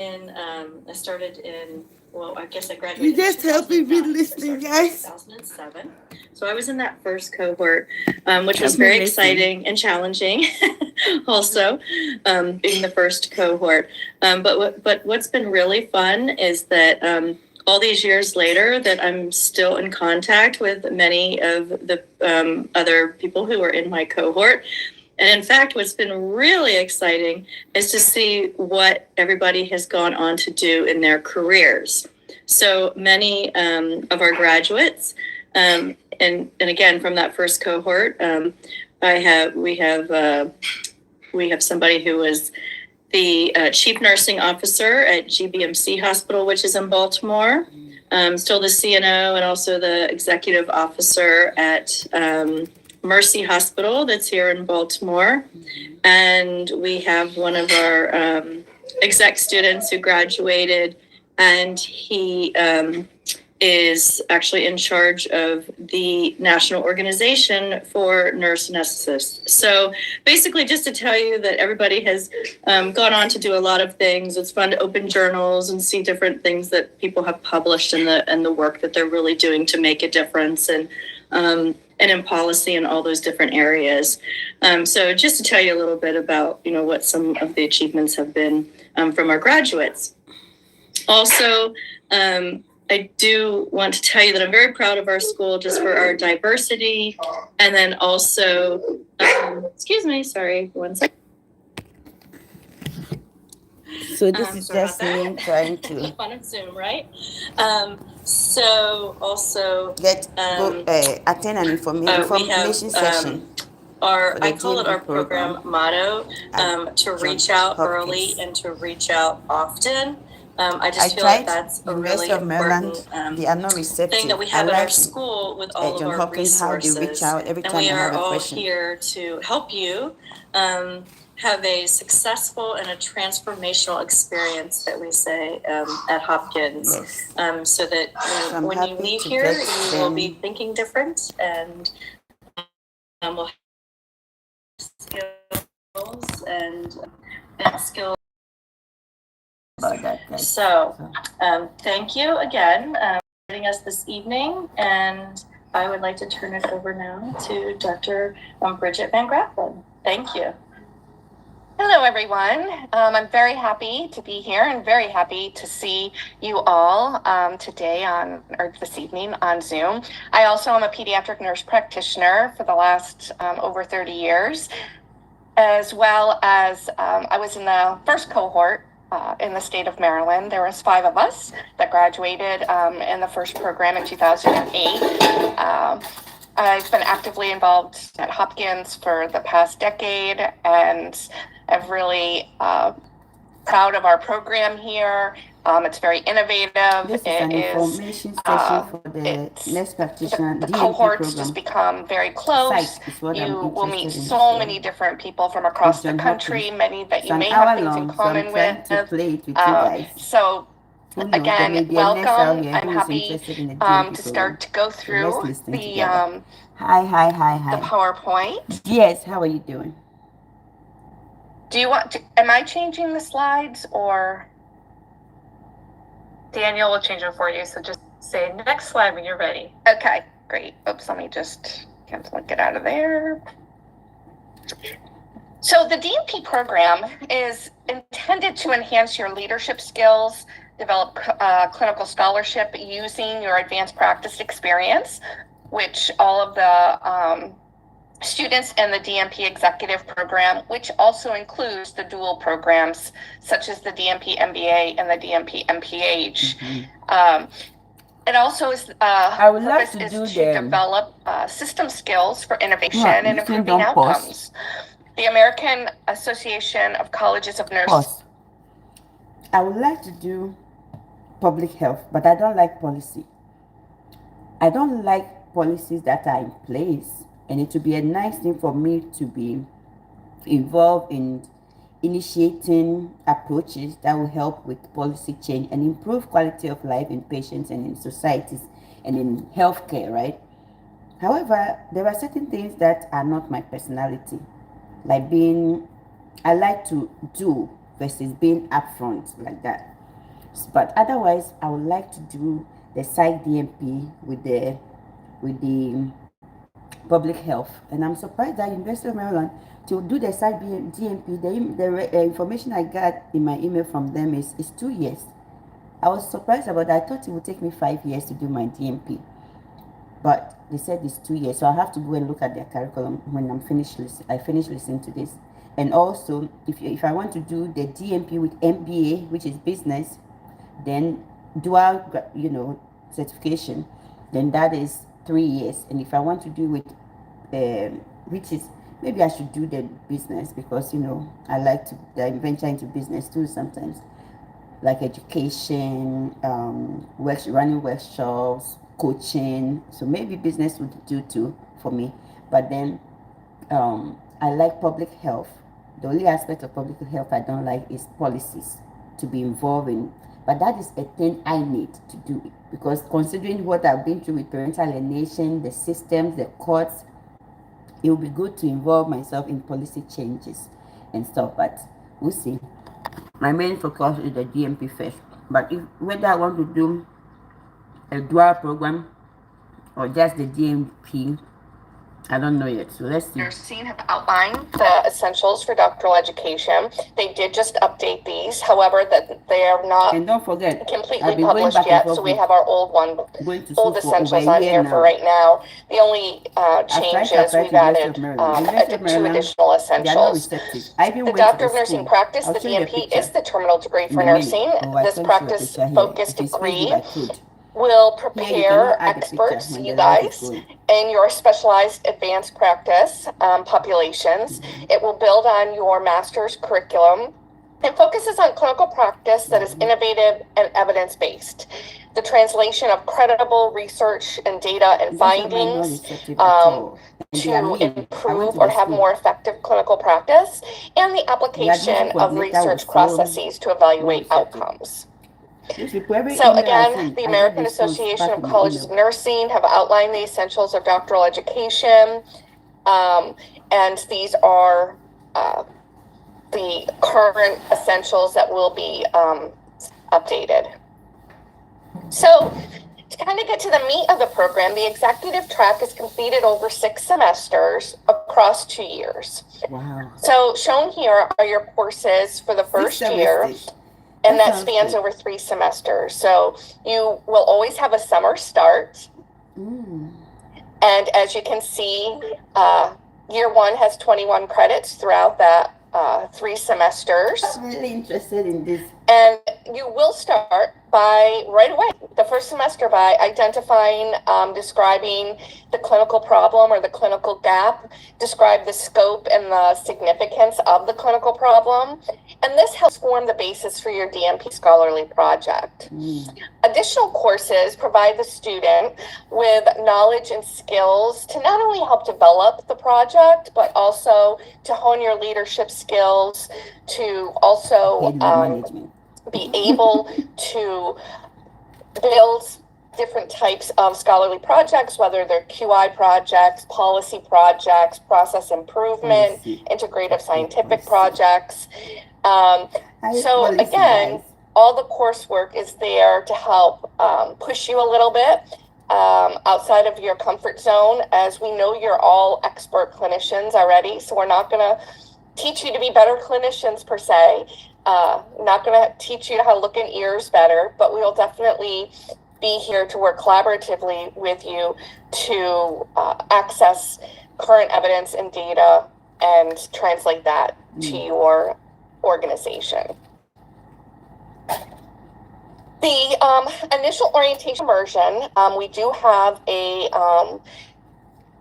I started in, well, I guess I You graduated in just helping me 2009. listening, I started in guys. 2007. So I was in that first cohort, which was Help me very listen. exciting and challenging also, being the first cohort. But what's been really fun is that all these years later that I'm still in contact with many of the other people who are in my cohort. And in fact, what's been really exciting is to see what everybody has gone on to do in their careers. So many of our graduates, and again from that first cohort, we have somebody who was the chief nursing officer at GBMC Hospital, which is in Baltimore. Still the CNO and also the executive officer at Mercy Hospital that's here in Baltimore. And we have one of our exec students who graduated, and he is actually in charge of the national organization for nurse anesthetists. So basically, just to tell you that everybody has gone on to do a lot of things. It's fun to open journals and see different things that people have published and the work that they're really doing to make a difference and in policy and all those different areas. So just to tell you a little bit about what some of the achievements have been from our graduates. Also, I do want to tell you that I'm very proud of our school just for our diversity. And then also, excuse me, sorry, one second. So this is just me trying to on Zoom, right? So also attend an information session. I call it our program motto, to reach out early and to reach out often. I just feel like that's a really important thing that we have at our school with all of our resources. And we are all here to help you have a successful and a transformational experience that we say at Hopkins. Yes. So that when you leave here, you will be thinking different and will have skills and skills. So thank you again for joining us this evening, and I would like to turn it over now to Dr. Bridget Van Grafflin. Thank you. Hello, everyone. I'm very happy to be here and very happy to see you all today or this evening on Zoom. I also am a pediatric nurse practitioner for the last over 30 years, as well as I was in the first cohort in the state of Maryland. There was 5 of us that graduated in the first program in 2008. I've been actively involved at Hopkins for the past decade, and I'm really proud of our program here. It's very innovative. This is an information session for the nurse practitioner. The DNP cohorts program. just become very close. You will meet so many different people from across the country, many that you may have things in common with. So again, welcome. I'm happy to start to go through the PowerPoint. Yes, how are you doing? Do you want to, am I changing the slides, or Daniel will change them for you. So just say next slide when you're ready. Okay, great. Oops, let me just get out of there. So the DNP program is intended to enhance your leadership skills, develop clinical scholarship using your advanced practice experience, which all of the students in the DNP executive program, which also includes the dual programs such as the DNP MBA and the DNP MPH. It also is purpose is to develop system skills for innovation and improving outcomes. The American Association of Colleges of Nurses. I would like to do public health, but I don't like policy. I don't like policies that are in place, and it would be a nice thing for me to be involved in initiating approaches that will help with policy change and improve quality of life in patients and in societies and in healthcare, right? However, there are certain things that are not my personality, like I like to do versus being upfront like that. But otherwise, I would like to do the side DNP with the public health. And I'm surprised that University of Maryland to do the side DNP, the information I got in my email from them is 2 years. I was surprised about that. I thought it would take me 5 years to do my DNP, but they said it's 2 years. So I have to go and look at their curriculum when I finish listening to this. And also, if I want to do the DNP with MBA, which is business, then dual, certification, then that is 3 years. And if I want to do with, which is, maybe I should do the business, because I like to venture into business too sometimes, like education, running workshops, coaching. So maybe business would do too for me. But then I like public health. The only aspect of public health I don't like is policies to be involved in. But that is a thing I need to do it, because considering what I've been through with parental alienation, the systems, the courts, it will be good to involve myself in policy changes and stuff. But we'll see. My main focus is the DNP first. But whether I want to do a dual program or just the DNP, I don't know yet. So let's see. Nursing have outlined the essentials for doctoral education. They did just update these, however, that they are not And don't forget, completely published yet. So we have our old essentials on here for right now. The only change is we've added 2 additional essentials. The Doctor of Nursing practice, the DNP, is the terminal degree for nursing. This practice-focused degree will prepare experts, you guys, in your specialized advanced practice populations. It will build on your master's curriculum and focuses on clinical practice that is innovative and evidence-based. The translation of credible research and data and findings to improve or have more effective clinical practice, and the application of research processes to evaluate outcomes. So again, the American Association of Colleges of Nursing have outlined the essentials of doctoral education, and these are the current essentials that will be updated. So to kind of get to the meat of the program, the executive track is completed over 6 semesters across 2 years. Wow. So shown here are your courses for the first year. And that spans over 3 semesters. So you will always have a summer start. And as you can see, year 1 has 21 credits throughout that 3 semesters. I'm really interested in this. And you will start by right away, the first semester, by identifying, describing the clinical problem or the clinical gap, describe the scope and the significance of the clinical problem. And this helps form the basis for your DNP scholarly project. Additional courses provide the student with knowledge and skills to not only help develop the project, but also to hone your leadership skills, to also be able to build different types of scholarly projects, whether they're QI projects, policy projects, process improvement, integrative scientific projects. So again, all the coursework is there to help push you a little bit outside of your comfort zone. As we know, you're all expert clinicians already, so we're not going to teach you to be better clinicians per se. Not going to teach you how to look in ears better, but we will definitely be here to work collaboratively with you to access current evidence and data and translate that to your organization. The initial orientation version, we do have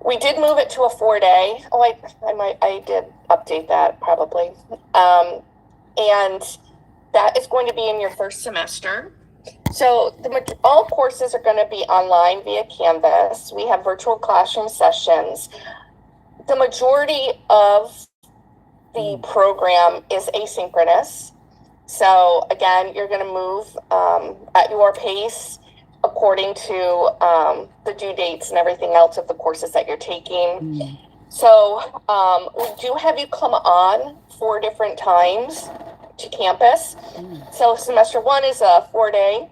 we did move it to a 4-day. Oh, I did update that probably. And that is going to be in your first semester. So all courses are going to be online via Canvas. We have virtual classroom sessions. The majority of the program is asynchronous. So again, you're going to move at your pace according to the due dates and everything else of the courses that you're taking. So we do have you come on 4 different times to campus. So semester 1 is a 4-day.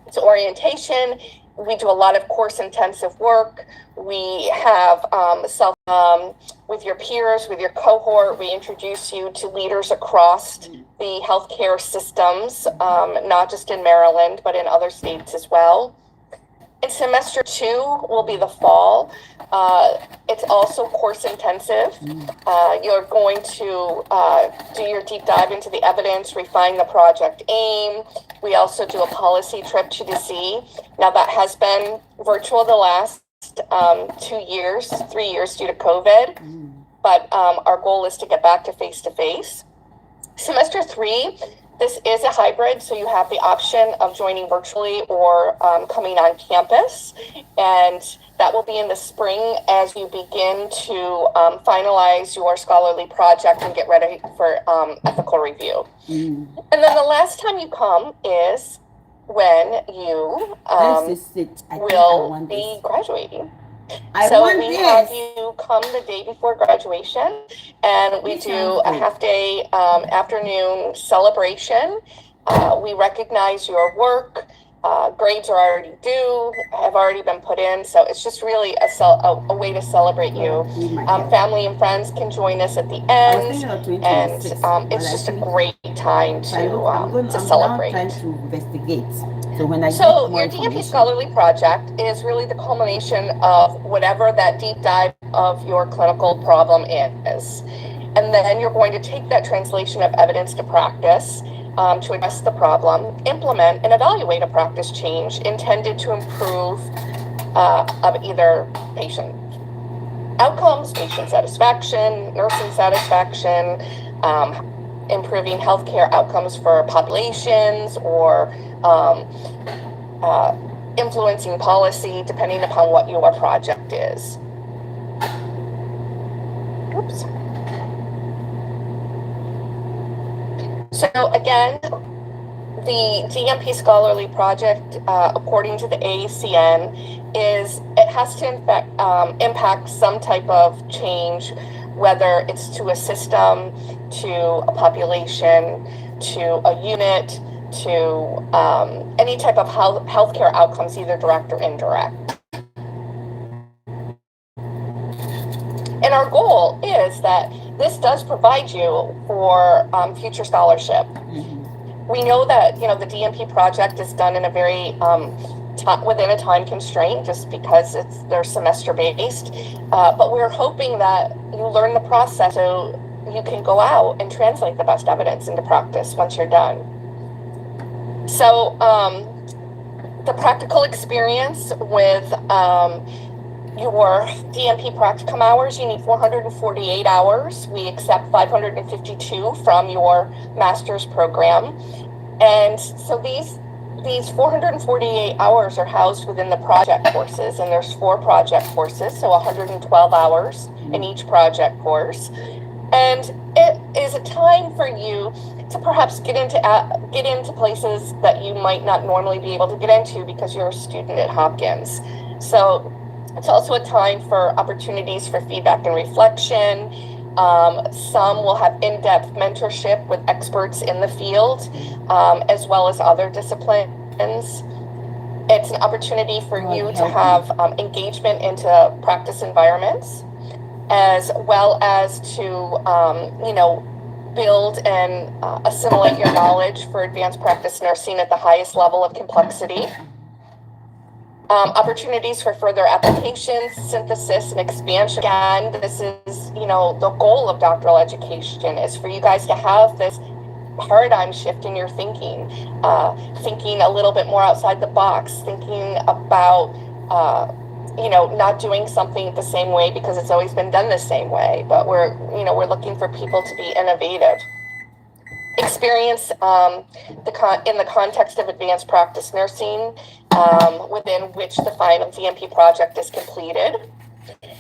It's orientation. We do a lot of course intensive work. We have with your peers, with your cohort, we introduce you to leaders across the healthcare systems, not just in Maryland, but in other states as well. And semester 2 will be the fall. It's also course intensive. You're going to do your deep dive into the evidence, refine the project aim. We also do a policy trip to DC. Now that has been virtual the last 3 years due to COVID, but our goal is to get back to face-to-face. Semester 3, this is a hybrid, so you have the option of joining virtually or coming on campus, and that will be in the spring as you begin to finalize your scholarly project and get ready for ethical review. And then the last time you come is when you will be graduating. So we have you come the day before graduation, and we do a half-day afternoon celebration. We recognize your work. Grades are already due, have already been put in, so it's just really a way to celebrate you. Family and friends can join us at the end, and it's just a great time to celebrate. So your DNP Scholarly Project is really the culmination of whatever that deep dive of your clinical problem is. And then you're going to take that translation of evidence to practice to address the problem, implement and evaluate a practice change intended to improve of either patient outcomes, patient satisfaction, nursing satisfaction, improving healthcare outcomes for populations, or influencing policy, depending upon what your project is. Oops. So again, the DNP Scholarly Project, according to the AACN, it has to impact some type of change, whether it's to a system, to a population, to a unit, to any type of healthcare outcomes, either direct or indirect. And our goal is that this does provide you for future scholarship. We know that the DNP project is done in a very within a time constraint, just because they're semester based. But we're hoping that you learn the process so you can go out and translate the best evidence into practice once you're done. So the practical experience with your DNP practicum hours, you need 448 hours. We accept 552 from your master's program. And so these 448 hours are housed within the project courses, and there's 4 project courses, so 112 hours in each project course. And it is a time for you to perhaps get into places that you might not normally be able to get into because you're a student at Hopkins. So it's also a time for opportunities for feedback and reflection. Some will have in-depth mentorship with experts in the field, as well as other disciplines. It's an opportunity for you to have engagement into practice environments, as well as to, build and assimilate your knowledge for advanced practice nursing at the highest level of complexity. Opportunities for further applications, synthesis, and expansion. Again, this is, the goal of doctoral education is for you guys to have this paradigm shift in your thinking a little bit more outside the box, thinking about, not doing something the same way because it's always been done the same way, but we're looking for people to be innovative. Experience in the context of advanced practice nursing, within which the final DNP project is completed.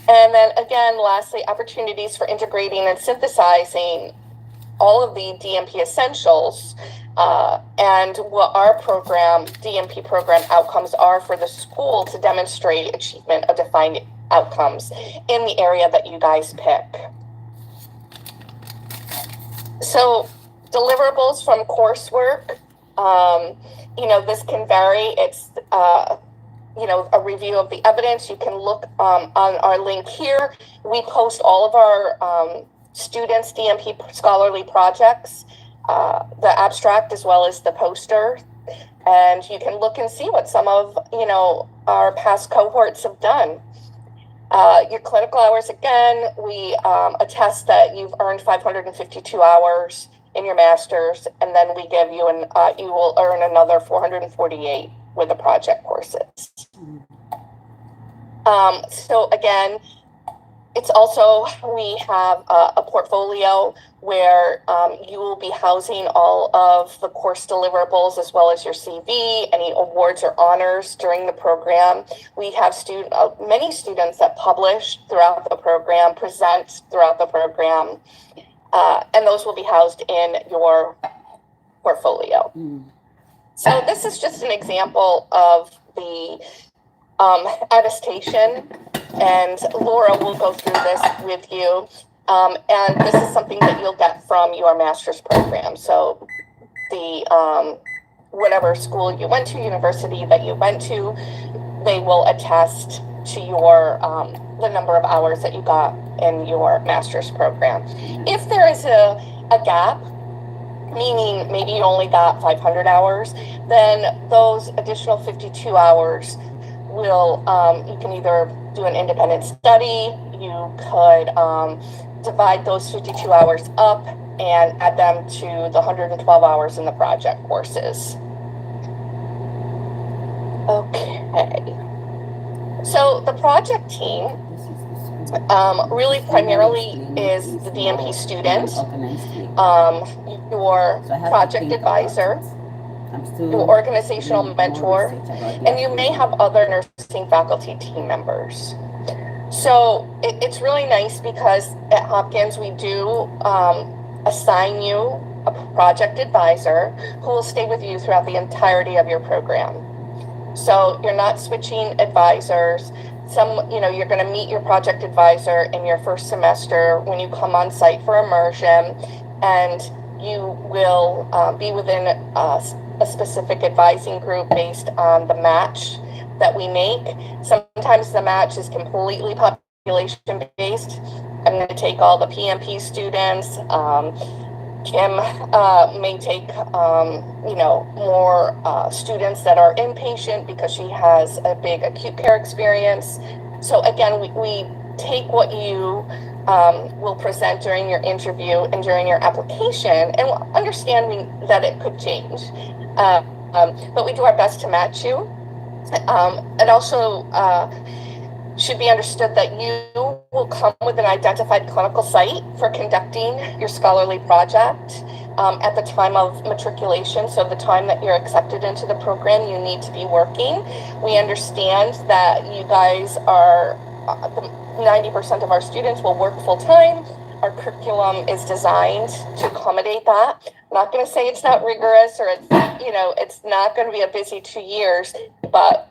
And then again, lastly, opportunities for integrating and synthesizing all of the DNP essentials and what our DNP program outcomes are for the school to demonstrate achievement of defined outcomes in the area that you guys pick. So deliverables from coursework, this can vary. It's, a review of the evidence. You can look on our link here. We post all of our students' DNP scholarly projects, the abstract as well as the poster. And you can look and see what some of, our past cohorts have done. Your clinical hours, again, we attest that you've earned 552 hours in your master's, and then we give you you will earn another 448 with the project courses. So again, it's also, we have a portfolio where you will be housing all of the course deliverables as well as your CV, any awards or honors during the program. We have many students that publish throughout the program, present throughout the program, and those will be housed in your portfolio. So this is just an example of the attestation, and Laura will go through this with you. And this is something that you'll get from your master's program. So the whatever school you went to, university that you went to, they will attest to your the number of hours that you got in your master's program. If there is a gap, meaning maybe you only got 500 hours, then those additional 52 hours will, you can either do an independent study, you could divide those 52 hours up and add them to the 112 hours in the project courses. Okay. So the project team really primarily is the DNP student, your project advisor, your organizational mentor, and you may have other nursing faculty team members. So it's really nice because at Hopkins we do assign you a project advisor who will stay with you throughout the entirety of your program. So you're not switching advisors. You're going to meet your project advisor in your first semester when you come on site for immersion, and you will be within a specific advising group based on the match that we make. Sometimes the match is completely population based. I'm going to take all the PNP students. Kim may take, more students that are inpatient because she has a big acute care experience. So again, we take what you will present during your interview and during your application, and understanding that it could change. But we do our best to match you. It also should be understood that you will come with an identified clinical site for conducting your scholarly project at the time of matriculation. So the time that you're accepted into the program, you need to be working. We understand that you guys are, 90% of our students will work full time. Our curriculum is designed to accommodate that. I'm not going to say it's not rigorous or it's not going to be a busy 2 years, but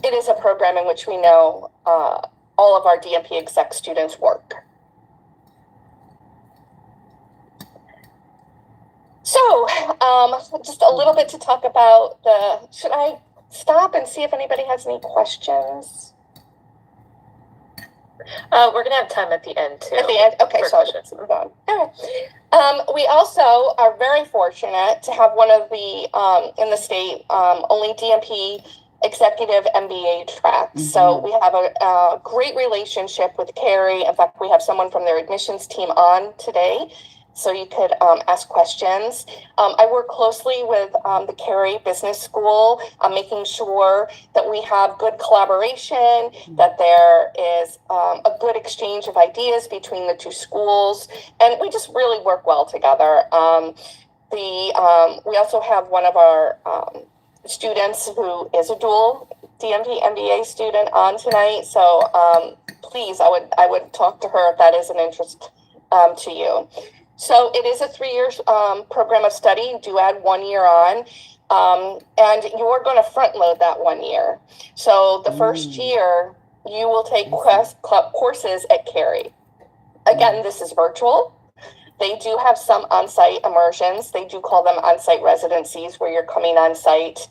it is a program in which we know all of our DNP exec students work. So just a little bit to talk about should I stop and see if anybody has any questions? We're going to have time at the end too. At the end? Okay, so let's move on. All right. We also are very fortunate to have one of the, in the state, only DNP executive MBA tracks. So we have a great relationship with Carrie. In fact, we have someone from their admissions team on today, so you could ask questions. I work closely with the Carey Business School, making sure that we have good collaboration, that there is a good exchange of ideas between the two schools, and we just really work well together. We also have one of our students who is a dual DNP MBA student on tonight, so please, I would talk to her if that is an interest to you. So it is a 3-year program of study. You do add 1 year on, and you're going to front load that 1 year. So the first year, you will take courses at Carey. Again, this is virtual. They do have some on-site immersions. They do call them on-site residencies where you're coming on site.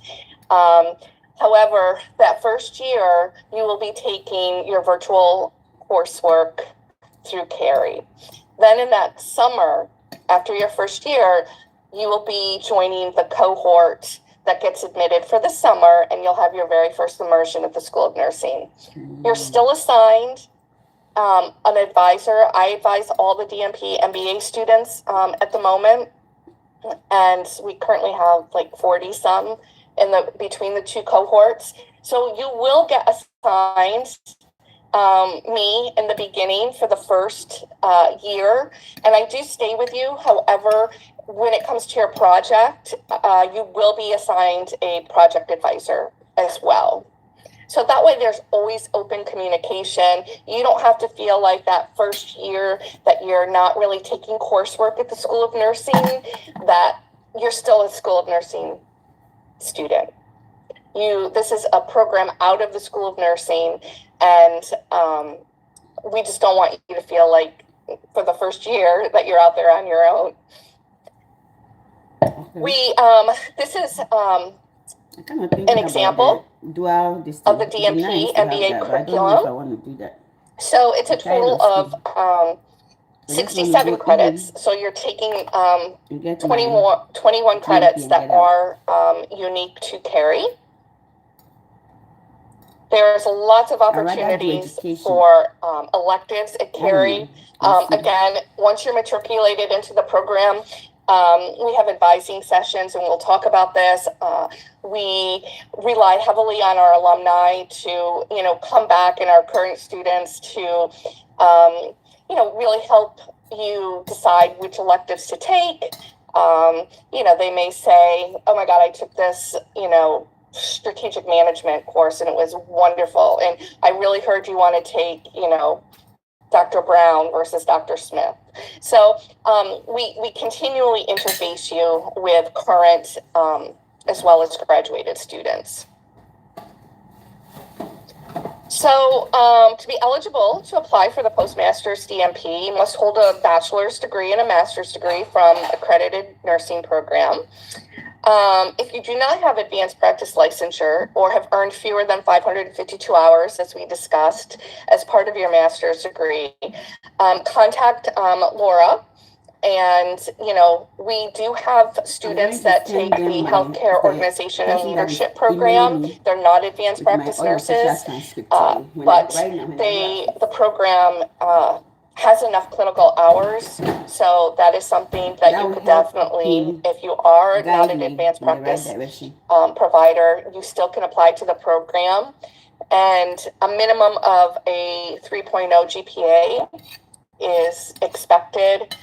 However, that first year, you will be taking your virtual coursework through Carey. Then in that summer, after your first year, you will be joining the cohort that gets admitted for the summer, and you'll have your very first immersion at the School of Nursing. You're still assigned an advisor. I advise all the DNP MBA students at the moment, and we currently have like 40 some in the between the two cohorts. So you will get assigned me in the beginning for the first year, and I do stay with you. However, when it comes to your project, you will be assigned a project advisor as well. So that way there's always open communication. You don't have to feel like that first year that you're not really taking coursework at the School of Nursing, that you're still a School of Nursing student. This is a program out of the School of Nursing, and we just don't want you to feel like for the first year that you're out there on your own. This is an example of the DNP MBA curriculum. So it's a total of 67 credits. So you're taking 21 credits that are unique to Carey. There's lots of opportunities for electives at Carey. Again, once you're matriculated into the program, we have advising sessions, and we'll talk about this. We rely heavily on our alumni to, come back, and our current students to, really help you decide which electives to take. They may say, oh my God, I took this, strategic management course and it was wonderful. And I really heard you want to take, Dr. Brown versus Dr. Smith. So we continually interface you with current as well as graduated students. So to be eligible to apply for the Postmaster's DNP, you must hold a bachelor's degree and a master's degree from accredited nursing program. If you do not have advanced practice licensure or have earned fewer than 552 hours, as we discussed, as part of your master's degree, contact Laura. And, we do have students that take the Healthcare Organization and Leadership Program. They're not advanced practice nurses, but the program has enough clinical hours. So that is something that you could definitely, if you are not an advanced practice provider, you still can apply to the program. And a minimum of a 3.0 GPA is expected.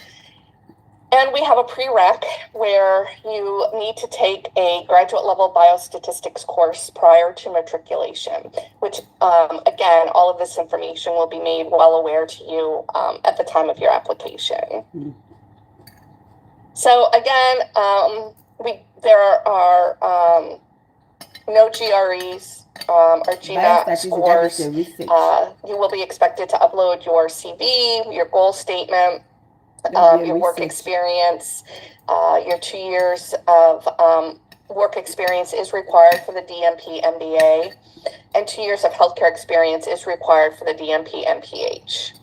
And we have a prereq where you need to take a graduate level biostatistics course prior to matriculation, which, again, all of this information will be made well aware to you at the time of your application. Mm-hmm. So again, there are no GREs or GMAT scores. You will be expected to upload your CV, your goal statement, your work experience. Your 2 years of work experience is required for the DNP MBA, and 2 years of healthcare experience is required for the DNP MPH.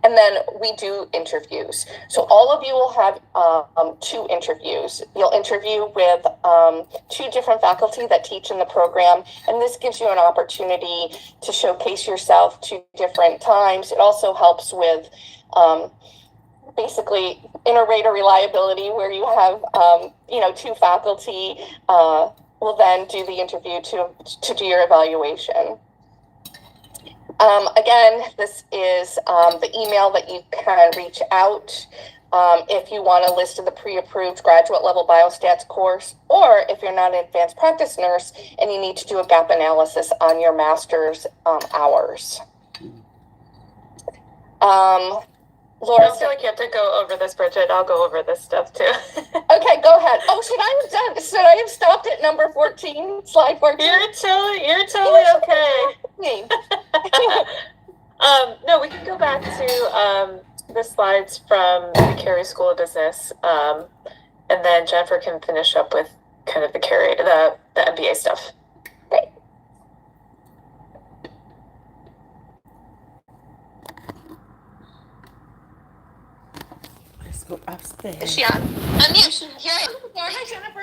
And then we do interviews. So all of you will have 2 interviews. You'll interview with 2 different faculty that teach in the program, and this gives you an opportunity to showcase yourself 2 different times. It also helps with basically inter-rater reliability, where you have 2 faculty will then do the interview to do your evaluation. Again, this is the email that you can reach out if you want a list of the pre-approved graduate level biostats course, or if you're not an advanced practice nurse and you need to do a gap analysis on your master's hours. Laura, I feel like you have to go over this, Bridget. I'll go over this stuff too. Okay, go ahead. Oh, should I have stopped at number 14, slide 14? You're totally okay. No, we can go back to the slides from the Carey School of Business, and then Jennifer can finish up with kind of the MBA stuff. Great. Let's go upstairs. Is she on? Here I am. Hi, Jennifer.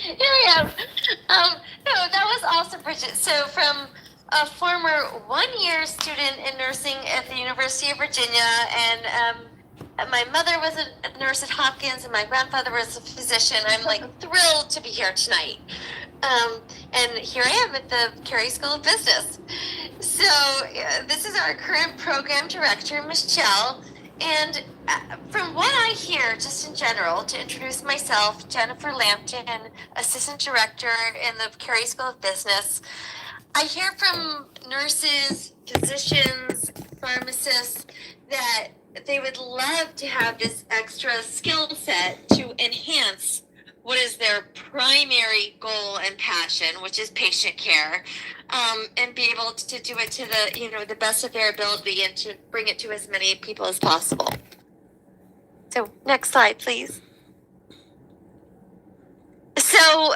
Here I am. No, that was awesome, Bridget. So from a former one-year student in nursing at the University of Virginia, and my mother was a nurse at Hopkins, and my grandfather was a physician. I'm like thrilled to be here tonight. And here I am at the Carey School of Business. So this is our current program director, Michelle. And from what I hear, just in general, to introduce myself, Jennifer Lampton, Assistant Director in the Carey School of Business. I hear from nurses, physicians, pharmacists that they would love to have this extra skill set to enhance what is their primary goal and passion, which is patient care, and be able to do it to the best of their ability and to bring it to as many people as possible. So next slide, please. So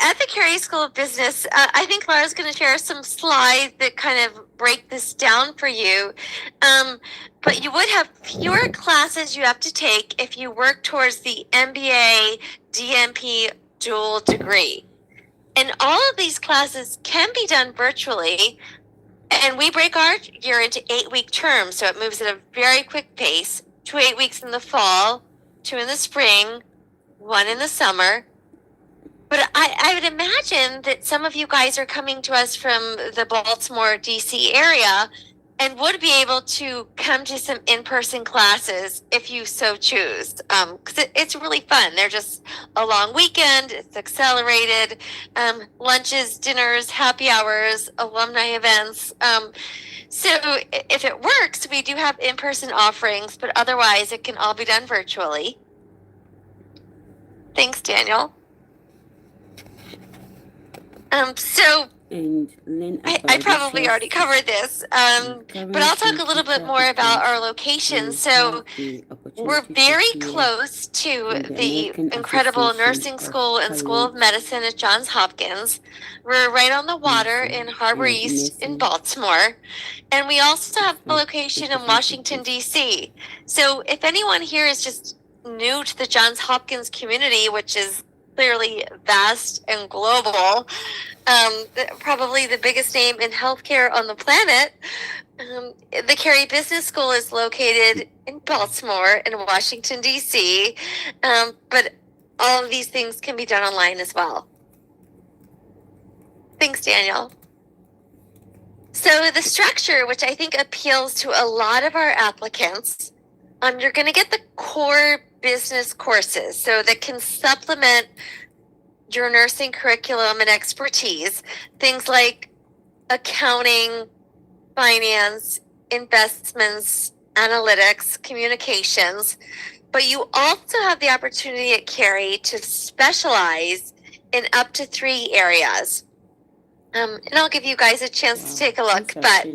at the Carey School of Business, I think Laura's going to share some slides that kind of break this down for you. But you would have fewer classes you have to take if you work towards the MBA DNP dual degree. And all of these classes can be done virtually. And we break our year into 8-week terms, so it moves at a very quick pace. 2 8 weeks in the fall, 2 in the spring, 1 in the summer. But I would imagine that some of you guys are coming to us from the Baltimore, D.C. area and would be able to come to some in-person classes if you so choose. Because it's really fun. They're just a long weekend. It's accelerated. Lunches, dinners, happy hours, alumni events. So if it works, we do have in-person offerings, but otherwise it can all be done virtually. Thanks, Daniel. So And Lynn, I probably already covered this, but I'll talk a little bit more about our location. So we're very close to the incredible nursing school and School of Medicine at Johns Hopkins. We're right on the water in Harbor East in Baltimore. And we also have a location in Washington, D.C. So if anyone here is just new to the Johns Hopkins community, which is clearly vast and global, probably the biggest name in healthcare on the planet. The Carey Business School is located in Baltimore and Washington, D.C., but all of these things can be done online as well. Thanks, Daniel. So the structure, which I think appeals to a lot of our applicants, you're going to get the core business courses, so that can supplement your nursing curriculum and expertise. Things like accounting, finance, investments, analytics, communications. But you also have the opportunity at Carey to specialize in up to 3 areas. And I'll give you guys a chance to take a look, but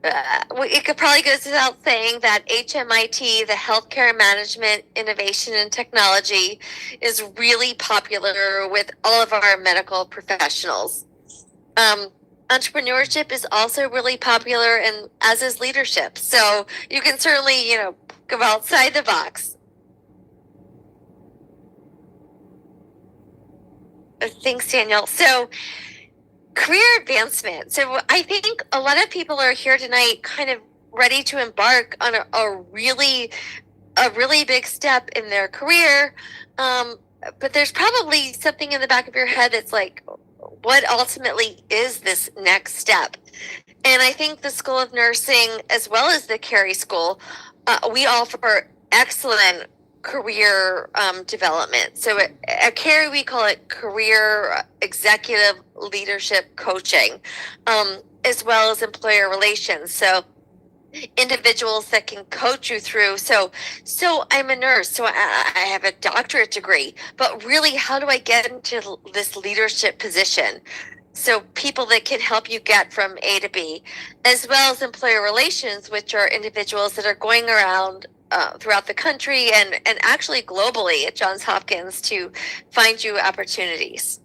it could probably goes without saying that HMIT, the Healthcare Management, Innovation, and Technology, is really popular with all of our medical professionals. Entrepreneurship is also really popular, and as is leadership. So you can certainly, go outside the box. Thanks, Daniel. So career advancement. So I think a lot of people are here tonight kind of ready to embark on a really big step in their career. But there's probably something in the back of your head that's like, what ultimately is this next step? And I think the School of Nursing, as well as the Carey School, we offer excellent career development. So at Carey, we call it career executive leadership coaching, as well as employer relations. So individuals that can coach you through. So I'm a nurse, so I have a doctorate degree, but really, how do I get into this leadership position? So people that can help you get from A to B, as well as employer relations, which are individuals that are going around throughout the country and actually globally at Johns Hopkins to find you opportunities.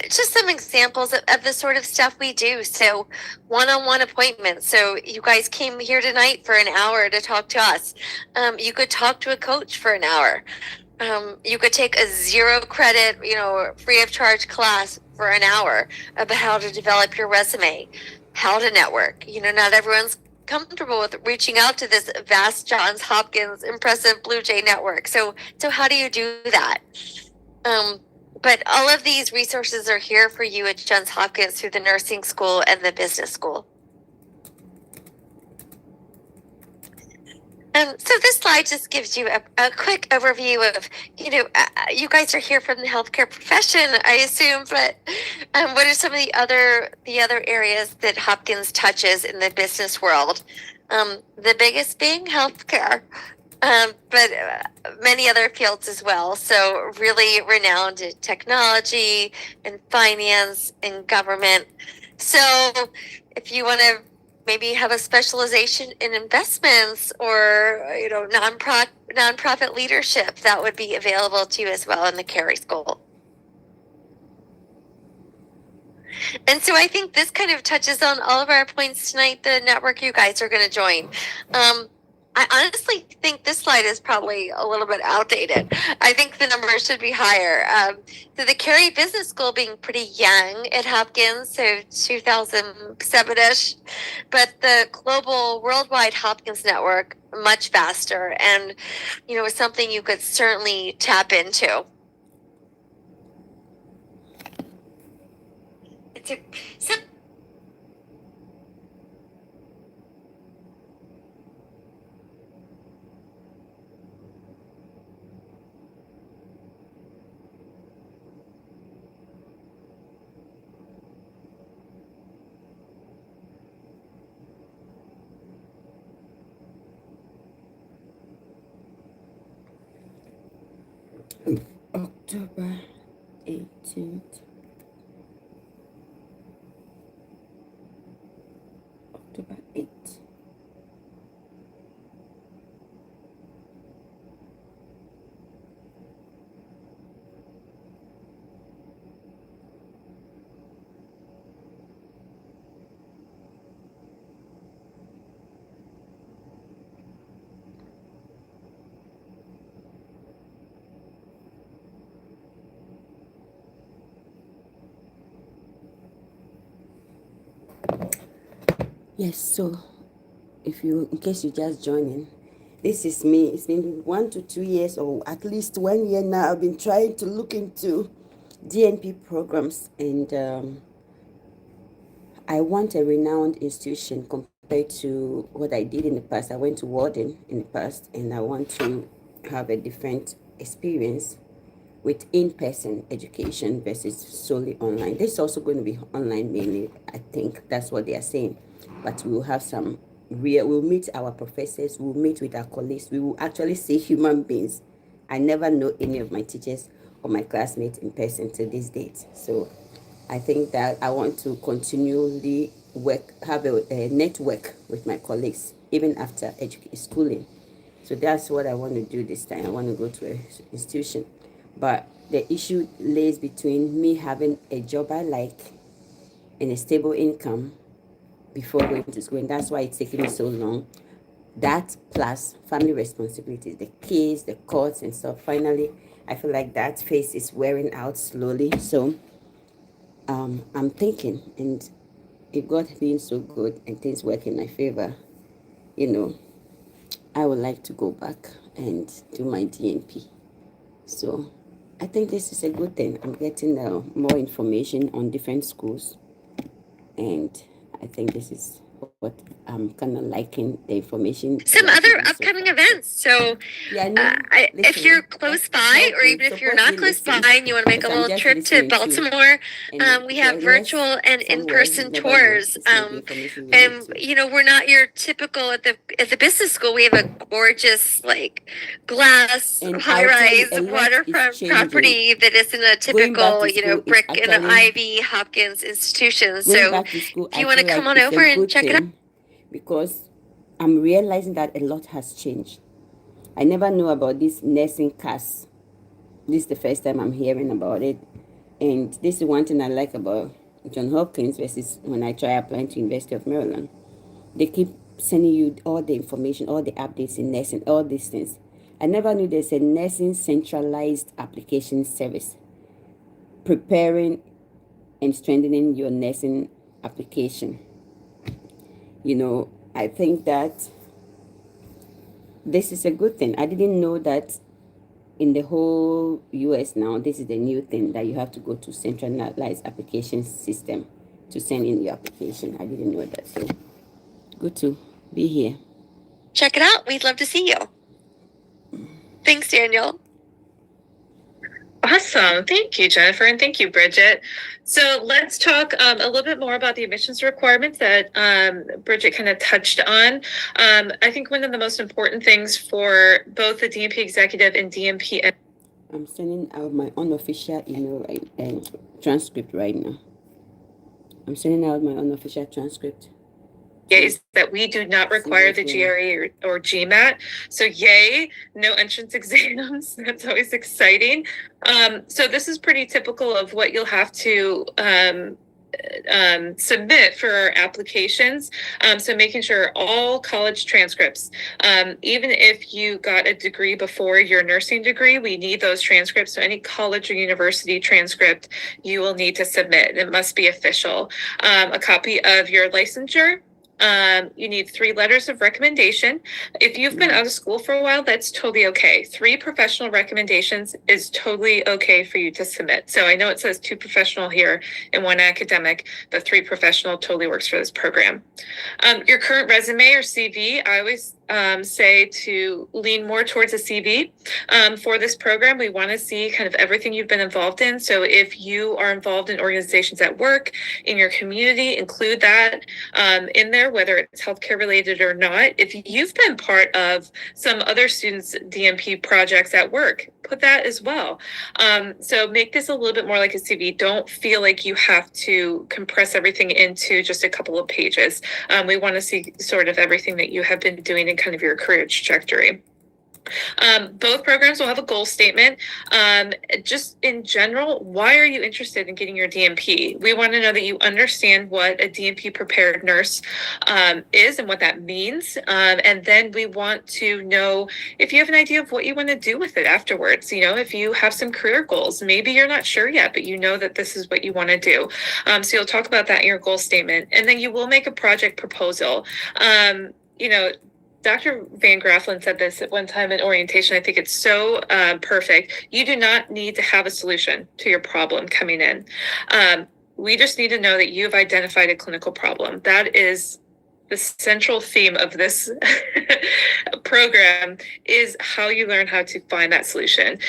Just some examples of the sort of stuff we do. So one-on-one appointments. So you guys came here tonight for an hour to talk to us. You could talk to a coach for an hour. You could take a 0 credit, free of charge class for an hour about how to develop your resume, how to network. Not everyone's comfortable with reaching out to this vast Johns Hopkins impressive Blue Jay network. So how do you do that? But all of these resources are here for you at Johns Hopkins through the nursing school and the business school. So this slide just gives you a quick overview of, you guys are here from the healthcare profession, I assume, but what are some of the other areas that Hopkins touches in the business world? The biggest being healthcare. But many other fields as well. So really renowned in technology and finance and government. So if you want to maybe have a specialization in investments or nonprofit leadership, that would be available to you as well in the Carey School. And so I think this kind of touches on all of our points tonight, the network you guys are going to join. I honestly think this slide is probably a little bit outdated. I think the numbers should be higher. So the Carey Business School being pretty young at Hopkins, so 2007-ish, but the global worldwide Hopkins network much faster, and it's something you could certainly tap into. October 18th. October 8th. Yes, so in case you're just joining, this is me. It's been 1 to 2 years, or at least 1 year now. I've been trying to look into DNP programs, and I want a renowned institution compared to what I did in the past. I went to Warden in the past, and I want to have a different experience with in-person education versus solely online. This is also going to be online mainly. I think that's what they are saying. But we will have we'll meet our professors, we'll meet with our colleagues, we will actually see human beings. I never know any of my teachers or my classmates in person to this date. So I think that I want to continually have a network with my colleagues, even after schooling. So that's what I want to do this time. I want to go to an institution. But the issue lays between me having a job I like and a stable income before going to school, and that's why it's taking me so long. That plus family responsibilities, the kids, the courts and stuff. Finally, I feel like that phase is wearing out slowly. So I'm thinking, and if God being so good and things work in my favor, I would like to go back and do my DNP. So I think this is a good thing. I'm getting more information on different schools, and I think this is but I'm kind of liking the information. Some you are other giving so upcoming far. events. So Yeah, no, if listen, you're close by, or even if you're not close by and you want to make a because I'm little just trip to listening too. Baltimore, And we if have you're lost virtual and somewhere, you in-person never know. tours. This might be information you And need to. you know, we're not your typical at the business school. We have a gorgeous like glass And I'll tell you, high-rise a lot is waterfront changing. property that isn't a Going back typical, to you know, school is brick and actually ivy Hopkins institution. going So back to school. if I you want to feel come like on it's over a and good check it out. thing because I'm realizing that a lot has changed. I never knew about this nursing class. This is the first time I'm hearing about it, and this is one thing I like about John Hopkins versus when I try applying to University of Maryland. They keep sending you all the information, all the updates in nursing, all these things. I never knew there's a nursing centralized application service preparing and strengthening your nursing application. You know, I think that this is a good thing. I didn't know that in the whole US now, this is the new thing that you have to go to centralized application system to send in your application. I didn't know that. So good to be here. Check it out. We'd love to see you. Thanks, Daniel. Awesome. Thank you, Jennifer, and thank you, Bridget. So let's talk a little bit more about the admissions requirements that Bridget kind of touched on. I think one of the most important things for both the DNP executive and DNP. I'm sending out my unofficial email and transcript right now. I'm sending out my unofficial transcript. Is that we do not require the GRE or GMAT. So yay, no entrance exams. That's always exciting. So this is pretty typical of what you'll have to submit for our applications. So making sure all college transcripts, even if you got a degree before your nursing degree, we need those transcripts. So any college or university transcript you will need to submit. It must be official. A copy of your licensure. You need 3 letters of recommendation. If you've been out of school for a while, that's totally okay. 3 professional recommendations is totally okay for you to submit. So I know it says 2 professional here and 1 academic, but 3 professional totally works for this program. Your current resume or CV, I always say to lean more towards a CV. For this program, we want to see kind of everything you've been involved in. So if you are involved in organizations at work, in your community, include that in there, whether it's healthcare related or not. If you've been part of some other students' DNP projects at work, put that as well. So make this a little bit more like a CV. Don't feel like you have to compress everything into just a couple of pages. We want to see sort of everything that you have been doing in kind of your career trajectory. Both programs will have a goal statement. Just in general, why are you interested in getting your DNP? We want to know that you understand what a DNP prepared nurse is and what that means. And then we want to know if you have an idea of what you want to do with it afterwards. You know, if you have some career goals, maybe you're not sure yet, but you know that this is what you want to do. So you'll talk about that in your goal statement. And then you will make a project proposal. You know, Dr. Van Grafflin said this at one time in orientation. I think it's so perfect. You do not need to have a solution to your problem coming in. We just need to know that you've identified a clinical problem. That is the central theme of this program, is how you learn how to find that solution.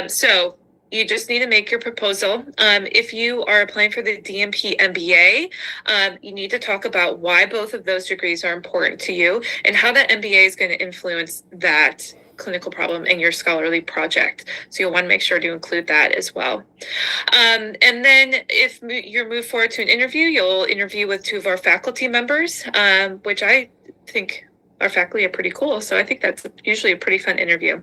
So you just need to make your proposal. If you are applying for the DNP MBA, you need to talk about why both of those degrees are important to you and how that MBA is going to influence that clinical problem in your scholarly project. So you'll want to make sure to include that as well. And then if you're moved forward to an interview, you'll interview with 2 of our faculty members, which I think our faculty are pretty cool. So I think that's usually a pretty fun interview.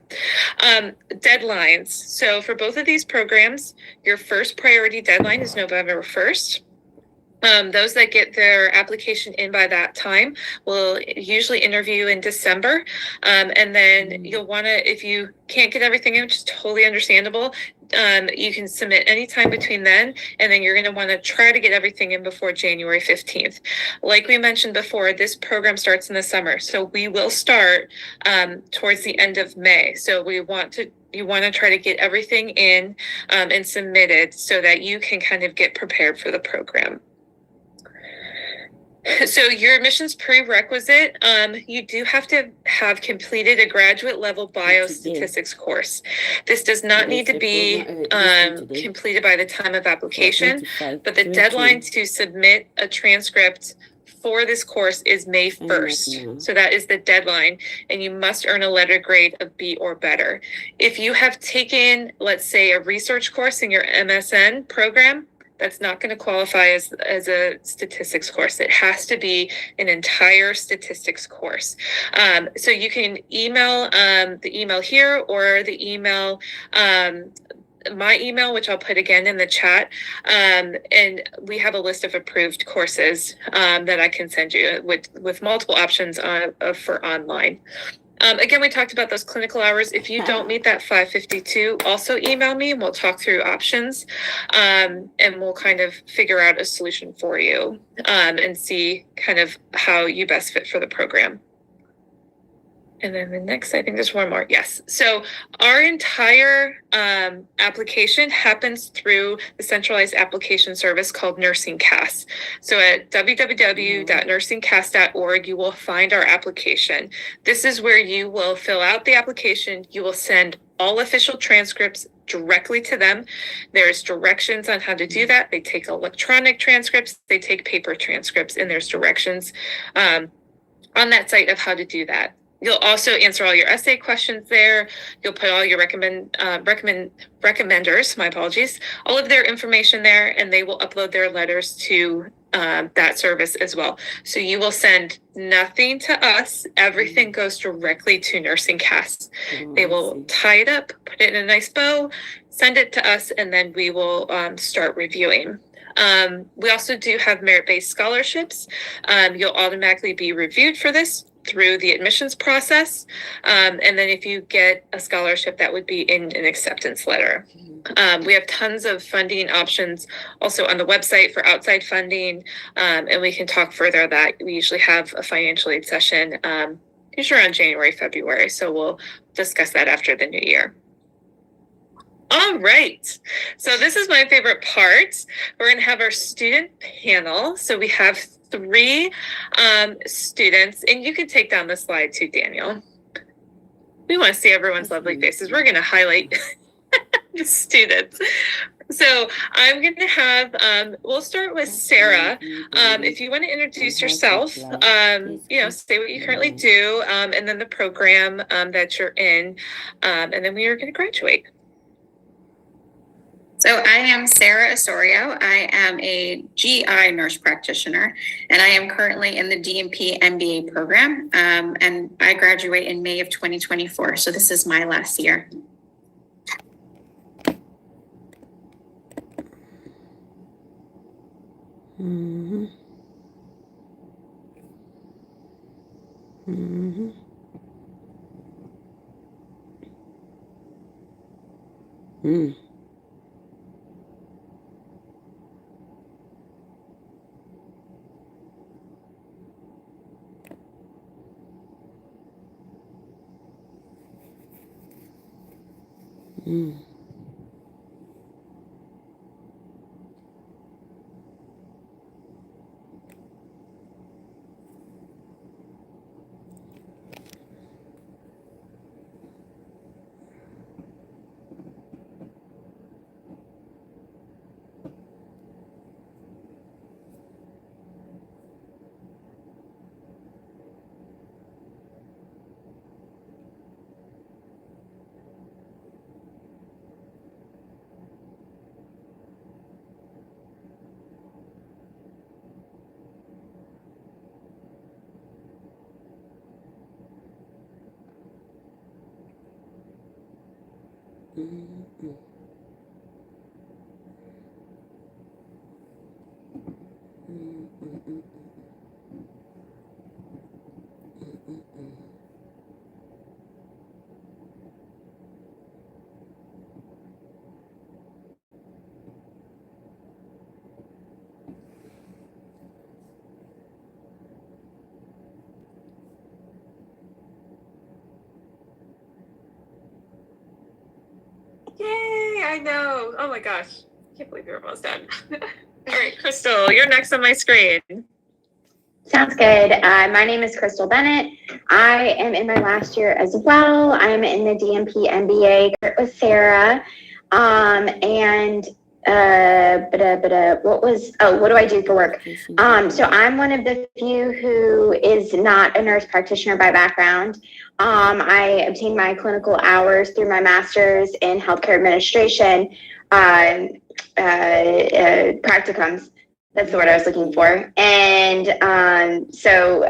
Deadlines. So for both of these programs, your first priority deadline is November 1st. Those that get their application in by that time will usually interview in December. And then you'll want to, if you can't get everything in, which is totally understandable, you can submit anytime between then, and then you're going to want to try to get everything in before January 15th. Like we mentioned before, this program starts in the summer. So we will start towards the end of May. So you want to try to get everything in and submitted so that you can kind of get prepared for the program. So your admissions prerequisite, you do have to have completed a graduate level biostatistics course. This does not need to be completed by the time of application, but the deadline to submit a transcript for this course is May 1st. So that is the deadline, and you must earn a letter grade of B or better. If you have taken, let's say, a research course in your MSN program, that's not going to qualify as a statistics course. It has to be an entire statistics course. So you can email the email here or the email, my email, which I'll put again in the chat. And we have a list of approved courses that I can send you with multiple options for online. Again, we talked about those clinical hours. If you don't meet that 552, also email me and we'll talk through options, and we'll kind of figure out a solution for you, and see kind of how you best fit for the program. And then the next, I think there's one more. Yes. So our entire application happens through the centralized application service called NursingCast. So at www.nursingcast.org, you will find our application. This is where you will fill out the application. You will send all official transcripts directly to them. There's directions on how to do that. They take electronic transcripts, they take paper transcripts, and there's directions on that site of how to do that. You'll also answer all your essay questions there. You'll put all your recommenders, my apologies, all of their information there, and they will upload their letters to that service as well. So you will send nothing to us. Everything goes directly to NursingCast. They will tie it up, put it in a nice bow, send it to us, and then we will start reviewing. We also do have merit-based scholarships. You'll automatically be reviewed for this through the admissions process. And then if you get a scholarship, that would be in an acceptance letter. We have tons of funding options also on the website for outside funding. And we can talk further on that. We usually have a financial aid session, usually around January, February. So we'll discuss that after the new year. All right. So this is my favorite part. We're going to have our student panel. So we have 3 students, and you can take down the slide too, Daniel. We want to see everyone's lovely faces. We're going to highlight the students. So I'm going to have, we'll start with Sarah. If you want to introduce yourself, say what you currently do, and then the program that you're in, and then we are going to graduate. So I am Sarah Osorio. I am a GI nurse practitioner, and I am currently in the DNP MBA program, and I graduate in May of 2024. So this is my last year. Mm-hmm. Mm-hmm. Mm. Mm. Mm-hmm. Mm-hmm. Yay, I know. Oh my gosh. I can't believe you're almost done. All right, Crystal, you're next on my screen. Sounds good. My name is Crystal Bennett. I am in my last year as well. I'm in the DNP MBA with Sarah. What do I do for work? So I'm one of the few who is not a nurse practitioner by background. I obtained my clinical hours through my master's in healthcare administration, practicums. That's the word I was looking for. And so,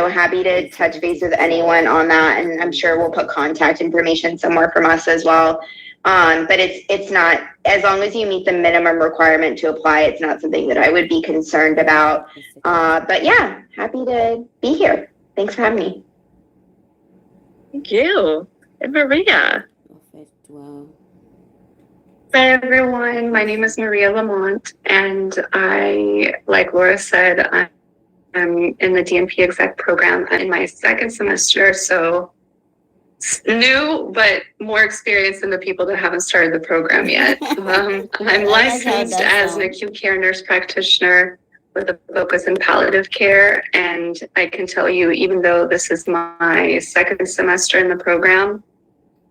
happy to touch base with anyone on that. And I'm sure we'll put contact information somewhere from us as well. But it's not, as long as you meet the minimum requirement to apply, it's not something that I would be concerned about. But yeah, happy to be here. Thanks for having me. Thank you. And Maria. Hi everyone, my name is Maria Lamont, and I, like Laura said, I'm in the DNP exec program in my second semester, so new, but more experienced than the people that haven't started the program yet. I'm licensed as an acute care nurse practitioner with a focus in palliative care, and I can tell you, even though this is my second semester in the program,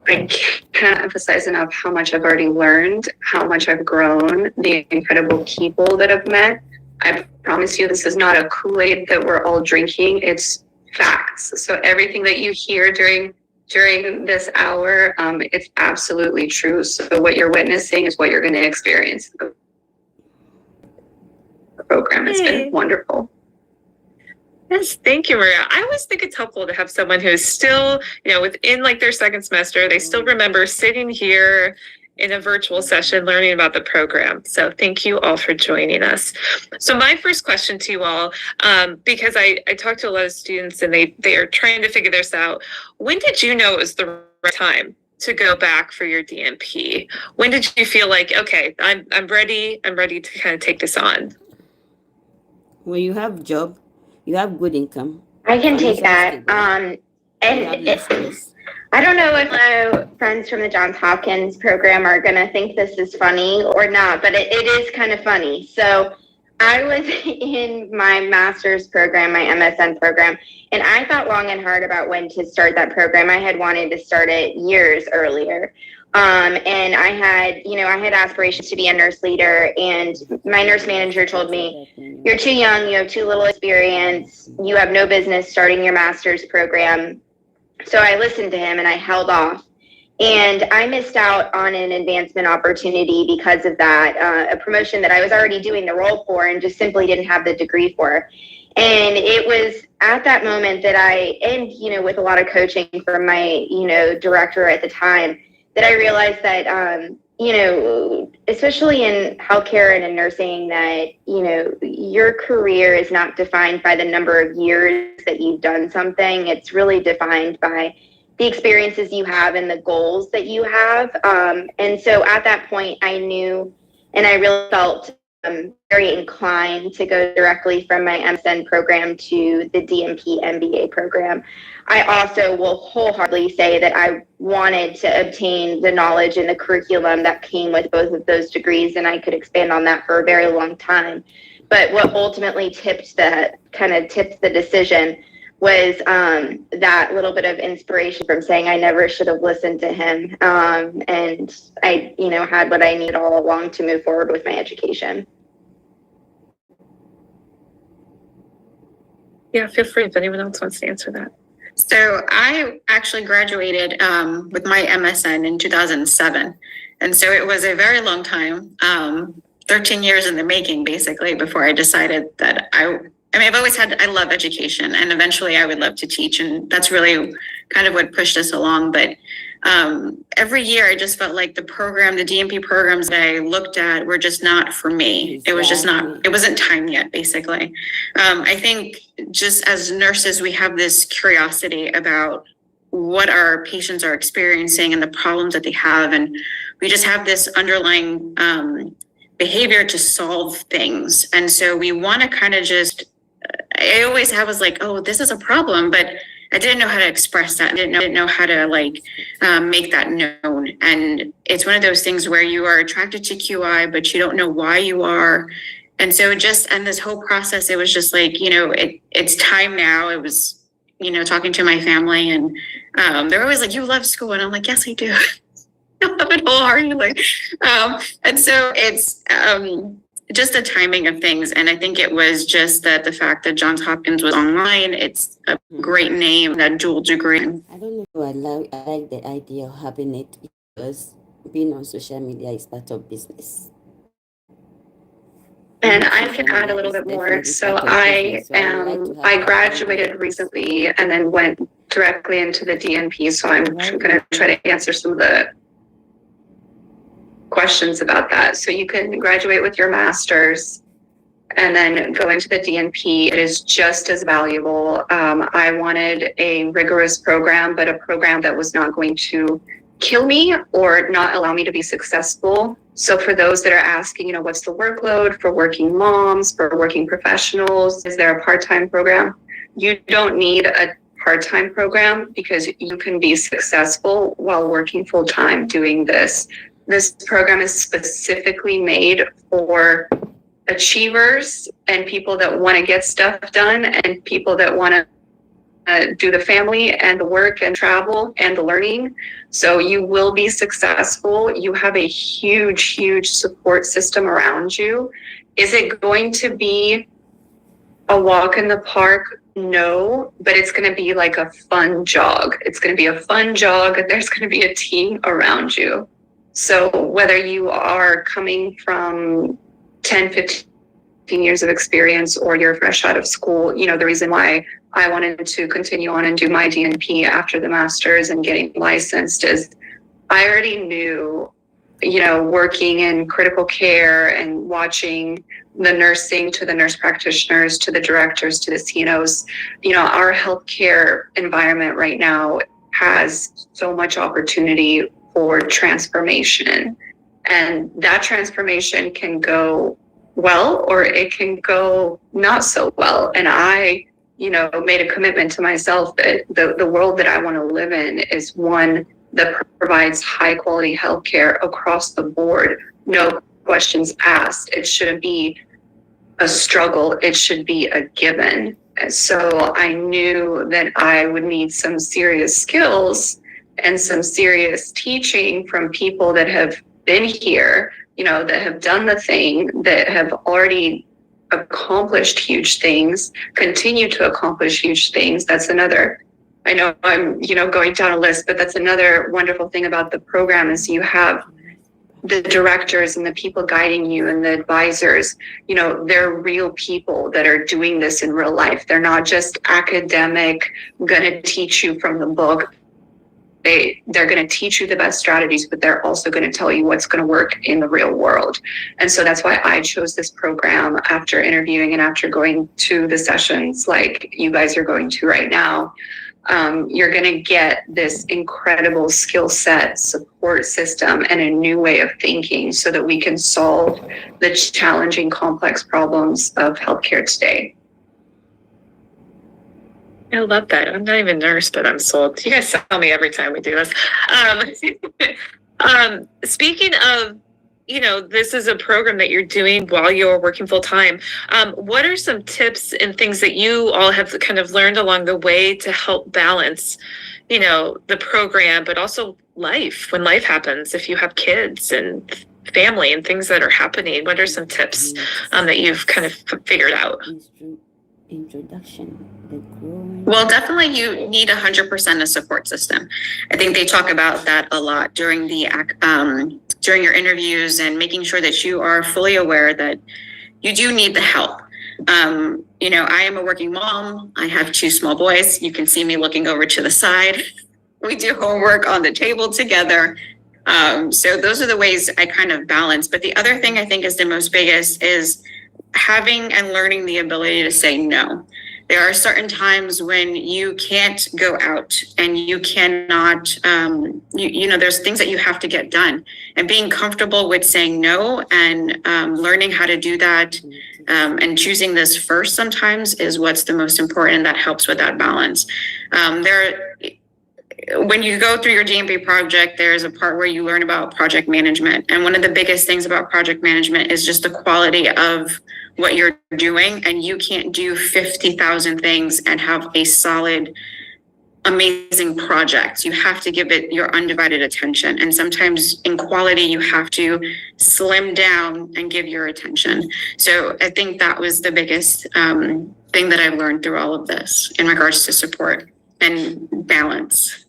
I can't emphasize enough how much I've already learned, how much I've grown, the incredible people that I've met. I promise you, this is not a Kool-Aid that we're all drinking. It's facts. So everything that you hear during this hour, it's absolutely true. So what you're witnessing is what you're going to experience. The program has been wonderful. Yes, thank you, Maria. I always think it's helpful to have someone who's still, within like their second semester, they still remember sitting here in a virtual session learning about the program. So thank you all for joining us. So my first question to you all, because I talked to a lot of students and they are trying to figure this out. When did you know it was the right time to go back for your DNP? When did you feel like, okay, I'm ready to kind of take this on? When you have job, you have good income. I can take that. I don't know if friends from the Johns Hopkins program are going to think this is funny or not, but it is kind of funny. So I was in my master's program, my MSN program, and I thought long and hard about when to start that program. I had wanted to start it years earlier. And I had aspirations to be a nurse leader, and my nurse manager told me, you're too young, you have too little experience, you have no business starting your master's program. So I listened to him and I held off. And I missed out on an advancement opportunity because of that, a promotion that I was already doing the role for and just simply didn't have the degree for. And it was at that moment that with a lot of coaching from my, director at the time, that I realized that, especially in healthcare and in nursing, that, your career is not defined by the number of years that you've done something. It's really defined by the experiences you have and the goals that you have. And so at that point, I knew, and I really felt very inclined to go directly from my MSN program to the DNP MBA program. I also will wholeheartedly say that I wanted to obtain the knowledge and the curriculum that came with both of those degrees, and I could expand on that for a very long time. But what ultimately tipped the decision was that little bit of inspiration from saying I never should have listened to him. And I, had what I needed all along to move forward with my education. Yeah, feel free if anyone else wants to answer that. So I actually graduated with my MSN in 2007. And so it was a very long time, 13 years in the making, basically, before I decided that I've always I love education, and eventually I would love to teach. And that's really kind of what pushed us along. But every year I just felt like the DNP programs that I looked at were just not for me. It was just not, it wasn't time yet, basically. I think just as nurses, we have this curiosity about what our patients are experiencing and the problems that they have. And we just have this underlying behavior to solve things. And so we want to kind of I always was like, oh, this is a problem, but I didn't know how to express that. I didn't know how to make that known. And it's one of those things where you are attracted to QI, but you don't know why you are. And so and this whole process, it was just like, it's time now. It was, talking to my family, and they're always like, you love school. And I'm like, yes, I do. I love it wholeheartedly. And so it's just the timing of things. And I think it was just that the fact that Johns Hopkins was online, it's a great name, that dual degree. I don't know. I like the idea of having it because being on social media is part of business. And I can add a little bit more. So I graduated recently and then went directly into the DNP. So I'm going to try to answer some of the questions about that. So you can graduate with your master's and then go into the DNP. It is just as valuable. I wanted a rigorous program, but a program that was not going to kill me or not allow me to be successful. So for those that are asking, what's the workload for working moms, for working professionals? Is there a part-time program? You don't need a part-time program because you can be successful while working full-time doing this. This program is specifically made for achievers and people that want to get stuff done and people that want to do the family and the work and travel and the learning. So you will be successful. You have a huge, huge support system around you. Is it going to be a walk in the park? No, but it's going to be like a fun jog. It's going to be a fun jog. There's going to be a team around you. So whether you are coming from 10, 15 years of experience or you're fresh out of school, the reason why I wanted to continue on and do my DNP after the master's and getting licensed is I already knew, working in critical care and watching the nursing to the nurse practitioners, to the directors, to the CNOs, our healthcare environment right now has so much opportunity for transformation. And that transformation can go well, or it can go not so well. And I, made a commitment to myself that the world that I want to live in is one that provides high quality healthcare across the board. No questions asked. It shouldn't be a struggle. It should be a given. And so I knew that I would need some serious skills and some serious teaching from people that have been here, that have done the thing, that have already accomplished huge things, continue to accomplish huge things. That's another, I know I'm, going down a list, but that's another wonderful thing about the program is you have the directors and the people guiding you and the advisors, they're real people that are doing this in real life. They're not just academic, gonna teach you from the book. They're going to teach you the best strategies, but they're also going to tell you what's going to work in the real world. And so that's why I chose this program after interviewing and after going to the sessions like you guys are going to right now. You're going to get this incredible skill set, support system, and a new way of thinking so that we can solve the challenging, complex problems of healthcare today. I love that. I'm not even a nurse, but I'm sold. You guys tell me every time we do this. Speaking of, this is a program that you're doing while you're working full time. What are some tips and things that you all have kind of learned along the way to help balance, the program, but also life when life happens, if you have kids and family and things that are happening? What are some tips that you've kind of figured out? Introduction. Well, definitely you need 100% a support system. I think they talk about that a lot during during your interviews and making sure that you are fully aware that you do need the help. I am a working mom. I have 2 small boys. You can see me looking over to the side. We do homework on the table together. So those are the ways I kind of balance. But the other thing I think is the most biggest is having and learning the ability to say no. There are certain times when you can't go out and you cannot, there's things that you have to get done, and being comfortable with saying no and learning how to do that and choosing this first sometimes is what's the most important. That helps with that balance. when you go through your DNP project, there's a part where you learn about project management. And one of the biggest things about project management is just the quality of what you're doing. And you can't do 50,000 things and have a solid, amazing project. You have to give it your undivided attention. And sometimes in quality, you have to slim down and give your attention. So I think that was the biggest thing that I've learned through all of this in regards to support and balance.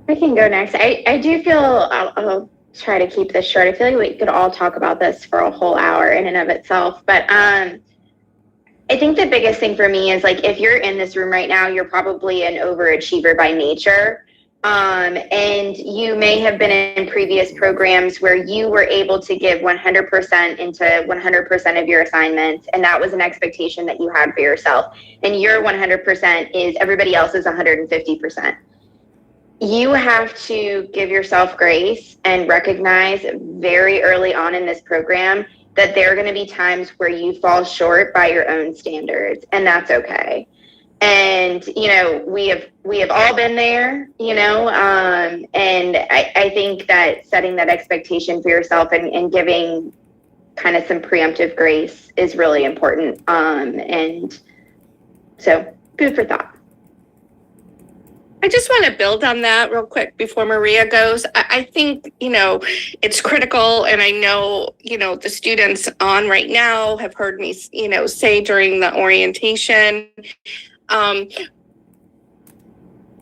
I can go next. I do feel, I'll try to keep this short. I feel like we could all talk about this for a whole hour in and of itself. But I think the biggest thing for me is, like, if you're in this room right now, you're probably an overachiever by nature. And you may have been in previous programs where you were able to give 100% into 100% of your assignments. And that was an expectation that you had for yourself. And your 100% is everybody else's 150%. You have to give yourself grace and recognize very early on in this program that there are going to be times where you fall short by your own standards, and that's okay. And, you know, we have all been there, you know, and I think that setting that expectation for yourself and giving kind of some preemptive grace is really important. And so food for thought. I just want to build on that real quick before Maria goes. I think, you know, it's critical. And I know, you know, the students on right now have heard me, you know, say during the orientation,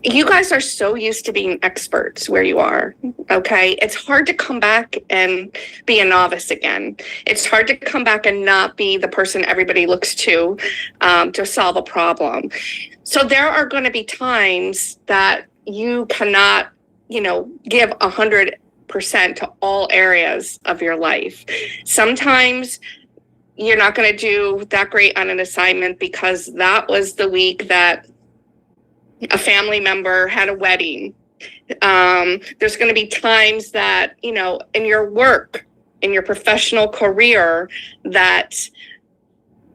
you guys are so used to being experts where you are. Okay. It's hard to come back and be a novice again. It's hard to come back and not be the person everybody looks to solve a problem. So there are going to be times that you cannot, you know, give 100% to all areas of your life. Sometimes you're not going to do that great on an assignment because that was the week that a family member had a wedding. There's going to be times that, you know, in your work, in your professional career, that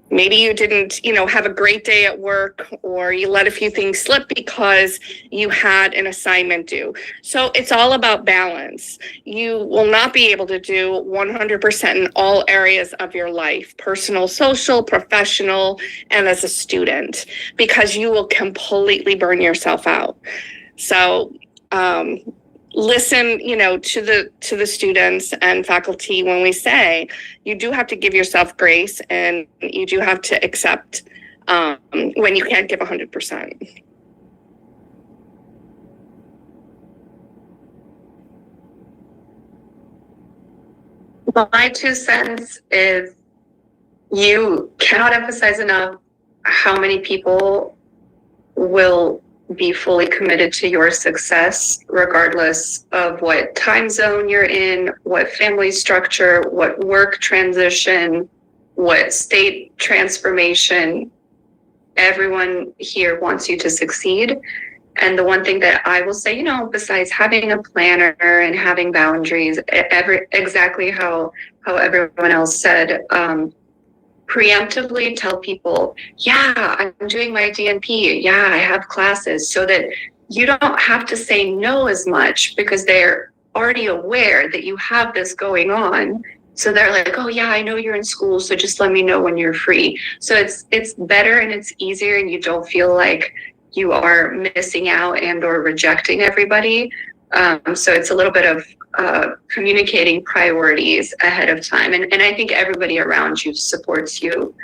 maybe you didn't, you know, have a great day at work, or you let a few things slip because you had an assignment due. So it's all about balance. You will not be able to do 100% in all areas of your life, personal, social, professional, and as a student, because you will completely burn yourself out. So, listen, you know, to the students and faculty when we say you do have to give yourself grace and you do have to accept when you can't give 100%. My 2 cents is you cannot emphasize enough how many people will be fully committed to your success, regardless of what time zone you're in, what family structure, what work transition, what state transformation. Everyone here wants you to succeed. And the one thing that I will say, you know, besides having a planner and having boundaries, exactly how everyone else said, preemptively tell people, yeah, I'm doing my DNP. Yeah, I have classes, so that you don't have to say no as much because they're already aware that you have this going on. So they're like, oh yeah, I know you're in school, so just let me know when you're free. So it's better and it's easier, and you don't feel like you are missing out and or rejecting everybody. So it's a little bit of communicating priorities ahead of time. And I think everybody around you supports you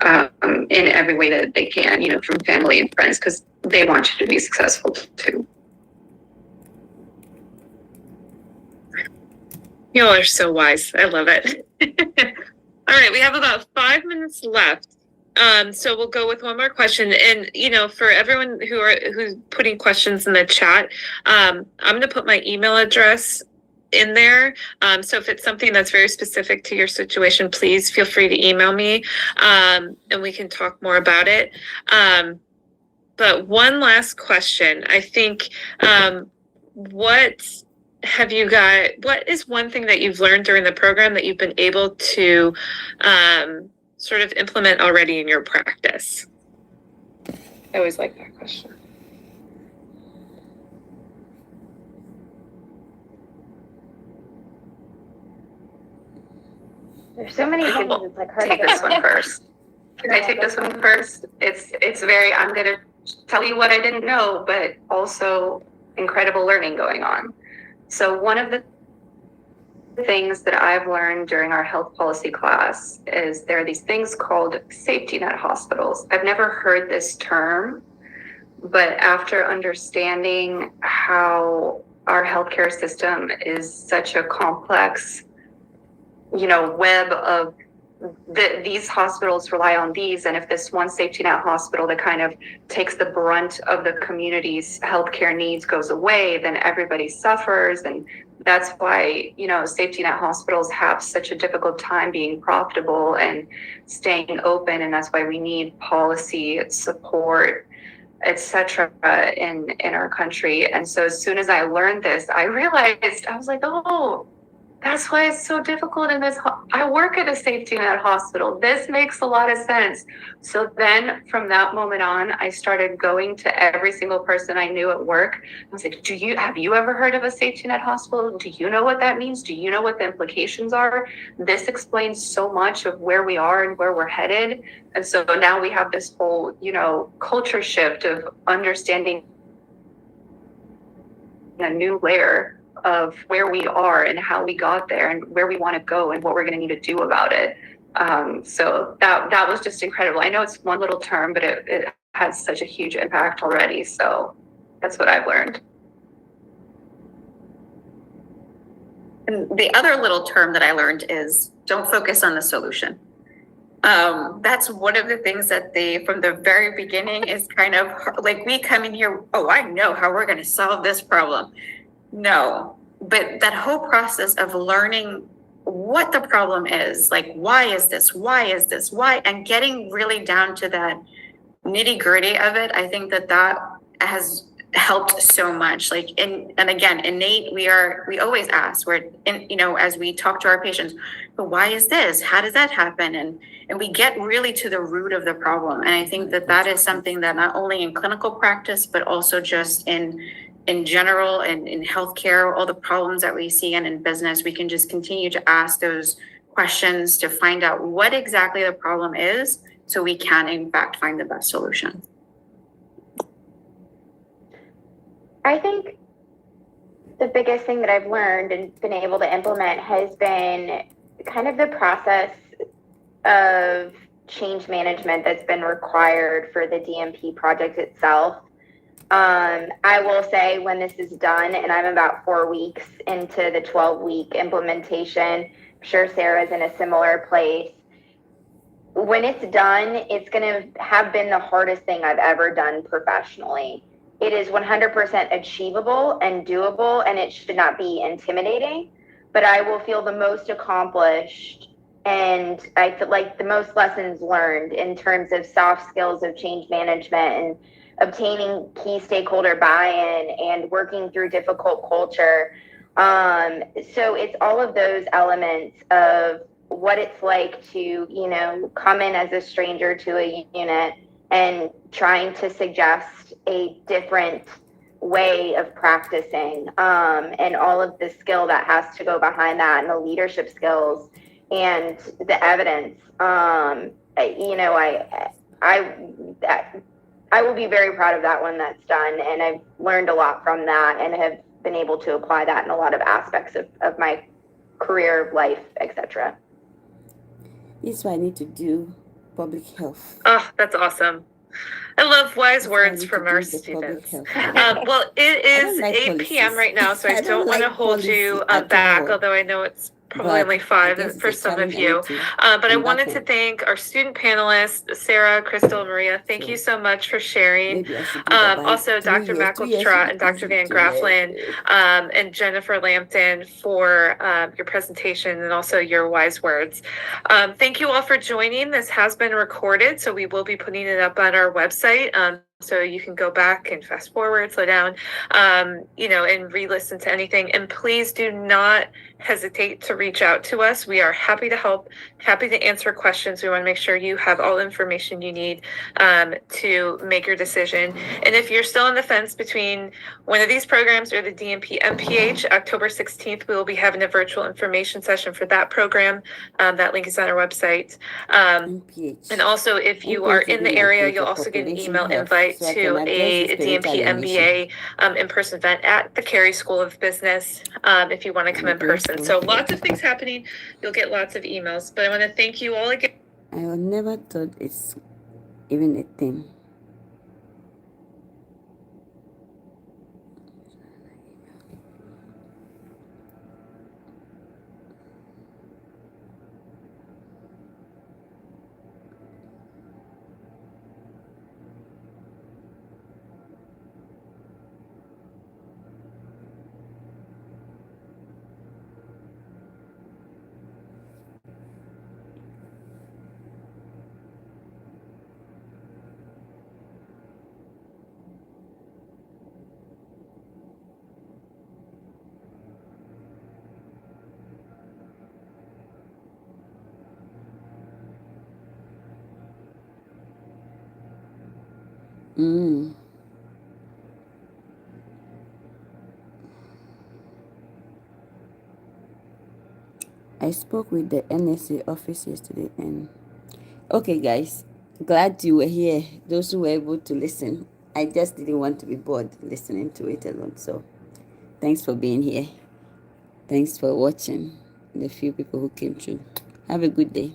in every way that they can, you know, from family and friends, because they want you to be successful too. You all are so wise. I love it. All right, we have about 5 minutes left. So we'll go with one more question. And, you know, for everyone who's putting questions in the chat, I'm going to put my email address in there. So if it's something that's very specific to your situation, please feel free to email me, and we can talk more about it. But one last question. I think, what is one thing that you've learned during the program that you've been able to sort of implement already in your practice? I always like that question. There's so many things. It's like hard Take to this one first. Can I take this one first? It's very, I'm gonna tell you what I didn't know, but also incredible learning going on. So one of the things that I've learned during our health policy class is there are these things called safety net hospitals. I've never heard this term, but after understanding how our healthcare system is such a complex, web of these hospitals rely on these, and if this one safety net hospital that kind of takes the brunt of the community's healthcare needs goes away, then everybody suffers. And that's why, safety net hospitals have such a difficult time being profitable and staying open. And that's why we need policy support, etc., in our country. And so as soon as I learned this, I realized, I was like, oh, that's why it's so difficult in this. I work at a safety net hospital. This makes a lot of sense. So then from that moment on, I started going to every single person I knew at work. I was like, have you ever heard of a safety net hospital? Do you know what that means? Do you know what the implications are? This explains so much of where we are and where we're headed. And so now we have this whole, culture shift of understanding a new layer of where we are and how we got there and where we want to go and what we're going to need to do about it. So that was just incredible. I know it's one little term, but it has such a huge impact already. So that's what I've learned. And the other little term that I learned is don't focus on the solution. That's one of the things that from the very beginning is kind of like we come in here, oh, I know how we're going to solve this problem. No, but that whole process of learning what the problem is, like, why is this, why, and getting really down to that nitty gritty of it, I think that has helped so much. Like, and again, innate, we always ask, as we talk to our patients, but why is this? How does that happen? And we get really to the root of the problem. And I think that is something that not only in clinical practice, but also just in general and in healthcare, all the problems that we see and in business, we can just continue to ask those questions to find out what exactly the problem is so we can in fact find the best solution. I think the biggest thing that I've learned and been able to implement has been kind of the process of change management that's been required for the DNP project itself. I will say when this is done, and I'm about 4 weeks into the 12-week implementation, I'm sure Sarah's in a similar place. When it's done, it's going to have been the hardest thing I've ever done professionally. It is 100% achievable and doable, and it should not be intimidating, but I will feel the most accomplished and I feel like the most lessons learned in terms of soft skills of change management and obtaining key stakeholder buy-in and working through difficult culture. So it's all of those elements of what it's like to, come in as a stranger to a unit and trying to suggest a different way of practicing, and all of the skill that has to go behind that and the leadership skills and the evidence. I will be very proud of that one that's done, and I've learned a lot from that and have been able to apply that in a lot of aspects of my career, life, etc. This is what I need to do. Public health. Oh, that's awesome. I love wise words from our students. Well, it is 8 p.m. right now, so I don't want to hold you back, although I know it's probably only 5 for some of you. But I wanted to thank our student panelists, Sarah, Crystal, and Maria. Thank you so much for sharing. Also, Dr. McElstrott and Dr. Van Grafflin and Jennifer Lampton for your presentation and also your wise words. Thank you all for joining. This has been recorded, so we will be putting it up on our website. So you can go back and fast forward, slow down, and re-listen to anything. And please do not hesitate to reach out to us. We are happy to help, happy to answer questions. We want to make sure you have all the information you need to make your decision. And if you're still on the fence between one of these programs or the DNP MPH, October 16th, we will be having a virtual information session for that program. That link is on our website. MPH. And also, if you MPH are is in the my area, place you'll of also get an population email health, invite so I to can address a the spiritual DNP alienation. MBA in-person event at the Cary School of Business if you want to come in person. So lots of things happening. You'll get lots of emails. But I want to thank you all again. I never thought it's even a thing. I spoke with the NSA office yesterday, and okay, guys, glad you were here. Those who were able to listen, I just didn't want to be bored listening to it alone. So, thanks for being here. Thanks for watching. The few people who came through. Have a good day.